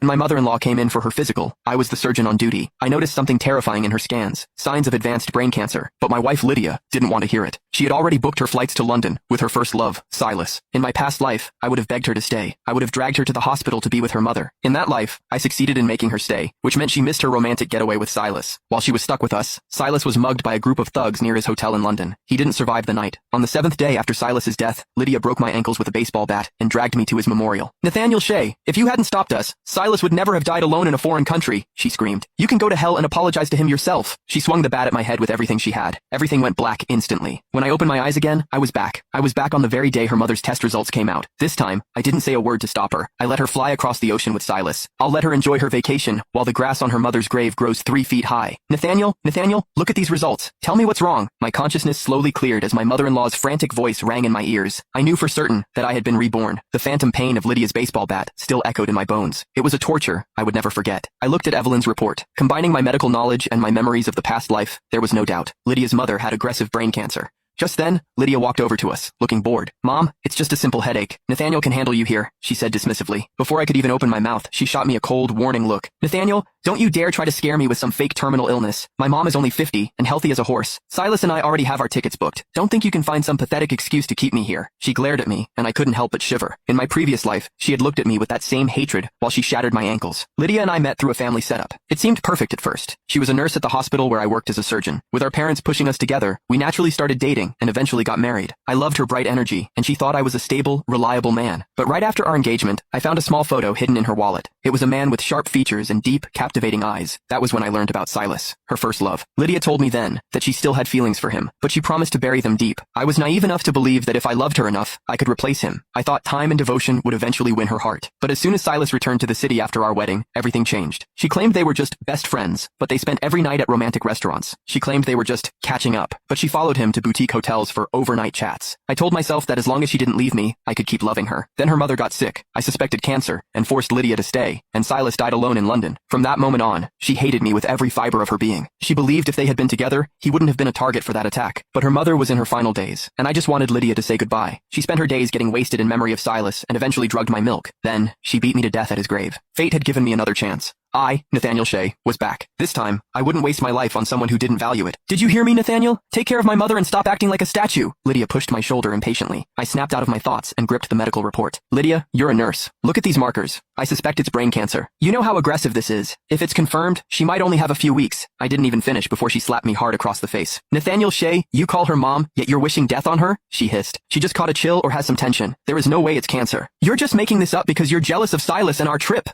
and my mother-in-law came in for her physical. I was the surgeon on duty. I noticed something terrifying in her scans, signs of advanced brain cancer, but my wife Lydia didn't want to hear it. She had already booked her flights to London with her first love, Silas. In my past life, I would have begged her to stay. I would have dragged her to the hospital to be with her mother. In that life, I succeeded in making her stay, which meant she missed her romantic getaway with Silas. While she was stuck with us, Silas was mugged by a group of thugs near his hotel in London. He didn't survive the night. On the 7th day after Silas's death, Lydia broke my ankles with a baseball bat and dragged me to his memorial. Nathaniel Shea, if you hadn't stopped us, Silas would never have died alone in a foreign country, she screamed. You can go to hell and apologize to him yourself. She swung the bat at my head with everything she had. Everything went black instantly. When I opened my eyes again, I was back. I was back on the very day her mother's test results came out. This time, I didn't say a word to stop her. I let her fly across the ocean with Silas. I'll let her enjoy her vacation while the grass on her mother's grave grows 3 feet high. Nathaniel, look at these results. Tell me what's wrong. My consciousness slowly cleared as my mother-in-law's frantic voice rang in my ears. I knew for certain that I had been reborn. The phantom pain of Lydia's baseball bat still echoed in my bones. It was a torture I would never forget. I looked at Evelyn's report. Combining my medical knowledge and my memories of the past life, there was no doubt. Lydia's mother had aggressive brain cancer. Just then, Lydia walked over to us, looking bored. Mom, it's just a simple headache. Nathaniel can handle you here, she said dismissively. Before I could even open my mouth, she shot me a cold, warning look. Nathaniel, don't you dare try to scare me with some fake terminal illness. My mom is only 50 and healthy as a horse. Silas and I already have our tickets booked. Don't think you can find some pathetic excuse to keep me here. She glared at me, and I couldn't help but shiver. In my previous life, she had looked at me with that same hatred while she shattered my ankles. Lydia and I met through a family setup. It seemed perfect at first. She was a nurse at the hospital where I worked as a surgeon. With our parents pushing us together, we naturally started dating and eventually got married. I loved her bright energy, and she thought I was a stable, reliable man. But right after our engagement, I found a small photo hidden in her wallet. It was a man with sharp features and deep, captivating eyes. That was when I learned about Silas, her first love. Lydia told me then that she still had feelings for him, but she promised to bury them deep. I was naive enough to believe that if I loved her enough, I could replace him. I thought time and devotion would eventually win her heart. But as soon as Silas returned to the city after our wedding, everything changed. She claimed they were just best friends, but they spent every night at romantic restaurants. She claimed they were just catching up, but she followed him to boutique hotels for overnight chats. I told myself that as long as she didn't leave me, I could keep loving her. Then her mother got sick. I suspected cancer and forced Lydia to stay, and Silas died alone in London. From that moment on, she hated me with every fiber of her being. She believed if they had been together, he wouldn't have been a target for that attack. But her mother was in her final days, and I just wanted Lydia to say goodbye. She spent her days getting wasted in memory of Silas and eventually drugged my milk. Then, she beat me to death at his grave. Fate had given me another chance. I, Nathaniel Shea, was back. This time, I wouldn't waste my life on someone who didn't value it. Did you hear me, Nathaniel? Take care of my mother and stop acting like a statue. Lydia pushed my shoulder impatiently. I snapped out of my thoughts and gripped the medical report. Lydia, you're a nurse. Look at these markers. I suspect it's brain cancer. You know how aggressive this is. If it's confirmed, she might only have a few weeks. I didn't even finish before she slapped me hard across the face. Nathaniel Shea, you call her mom, yet you're wishing death on her? She hissed. She just caught a chill or has some tension. There is no way it's cancer. You're just making this up because you're jealous of Silas and our trip.